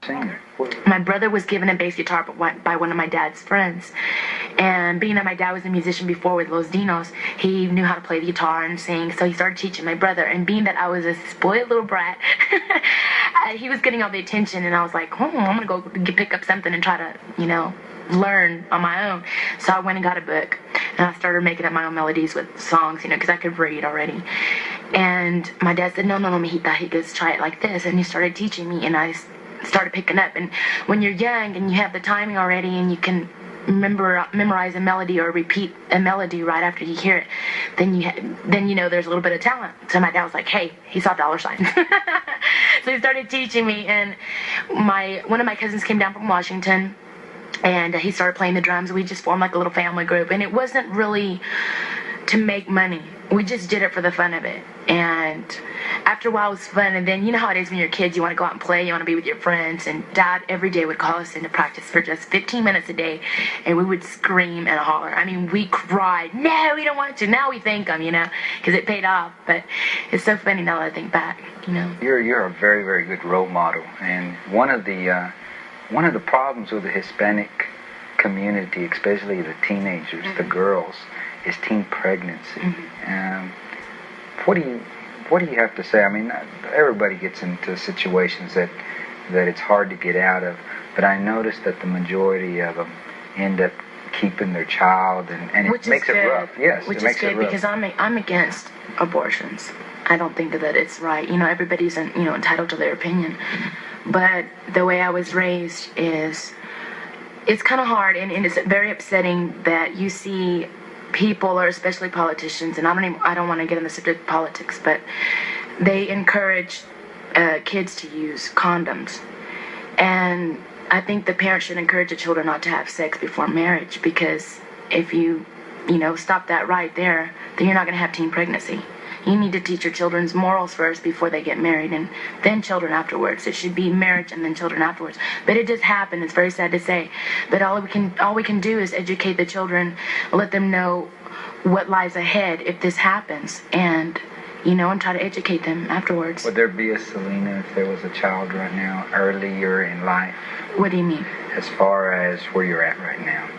singer? My brother was given a bass guitar by one of my dad's friends. And being that my dad was a musician before with Los Dinos, he knew how to play the guitar and sing, so he started teaching my brother. And being that I was a spoiled little brat, he was getting all the attention, and I was like, I'm going to go pick up something and try to, learn on my own. So I went and got a book, and I started making up my own melodies with songs, because I could read already. And my dad said, no, mijita, he goes, try it like this. And he started teaching me, and I started picking up. And when you're young and you have the timing already and you can memorize a melody or repeat a melody right after you hear it, then there's a little bit of talent. So my dad was like, hey, he saw dollar signs. So he started teaching me, and one of my cousins came down from Washington, and he started playing the drums. We just formed like a little family group, and it wasn't really to make money. We just did it for the fun of it. And after a while it was fun, and then you know how it is when you're kids, you want to go out and play, you want to be with your friends, and Dad every day would call us into practice for just 15 minutes a day, and we would scream and holler. I mean, we cried. No, we don't want to. Now we thank him, because it paid off. But it's so funny now that I think back, You're a very, very good role model, and one of the problems with the Hispanic community, especially the teenagers, the girls, is teen pregnancy. Mm-hmm. What do you have to say? I mean, everybody gets into situations that it's hard to get out of, but I noticed that the majority of them end up keeping their child, and it makes it rough. Yes, which it makes is good, it rough. because I'm against abortions. I don't think that it's right. Everybody's entitled to their opinion, but the way I was raised is it's kind of hard, and it's very upsetting that you see people, or especially politicians, and I don't want to get in the subject of politics, but they encourage kids to use condoms. And I think the parents should encourage the children not to have sex before marriage, because if you stop that right there, then you're not going to have teen pregnancy. You need to teach your children's morals first before they get married, and then children afterwards. It should be marriage and then children afterwards. But it just happened. It's very sad to say. But all we can do is educate the children, let them know what lies ahead if this happens, and try to educate them afterwards. Would there be a Selena if there was a child right now, earlier in life? What do you mean? As far as where you're at right now.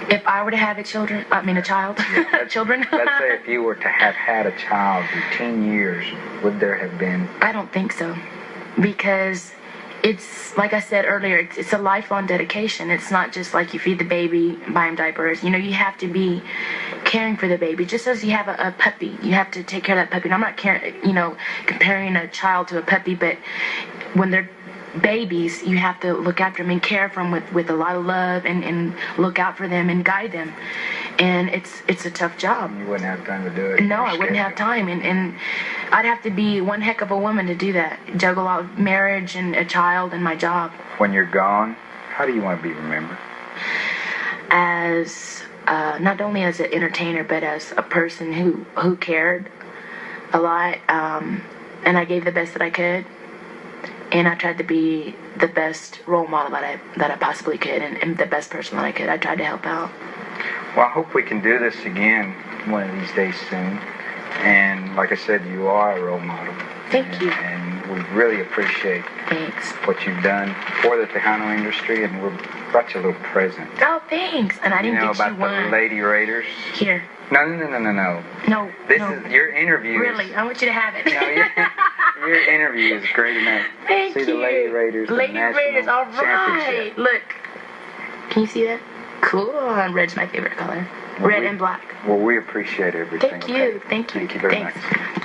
If I were to have a child, Yeah, children. Let's say if you were to have had a child in 10 years, would there have been? I don't think so, because it's, like I said earlier, it's a lifelong dedication. It's not just like you feed the baby, buy him diapers. You have to be caring for the baby. Just as you have a puppy, you have to take care of that puppy. And I'm not comparing a child to a puppy, but when they're babies, you have to look after them and care for them with a lot of love, and look out for them and guide them. And it's a tough job. You wouldn't have time to do it. No, I wouldn't have time, and I'd have to be one heck of a woman to do that. Juggle out marriage and a child and my job. When you're gone, how do you want to be remembered? As not only as an entertainer, but as a person who cared a lot, and I gave the best that I could. And I tried to be the best role model that I possibly could, and the best person that I could. I tried to help out. Well, I hope we can do this again one of these days soon. And like I said, you are a role model. Thank you. And we really appreciate Thanks. what you've done for the Tejano industry, and we brought you a little present. Oh, thanks. And I didn't get you about one. The Lady Raiders. Here. No. No. This is your interview. Really, I want you to have it. No, your interview is great enough. Thank see you. The Lady Raiders. Lady Raiders, all right. Championship. Look. Can you see that? Cool. Red's my favorite color. Red and black. Well, we appreciate everything. Thank you. Okay? Thank you. Thank you very Thanks. much.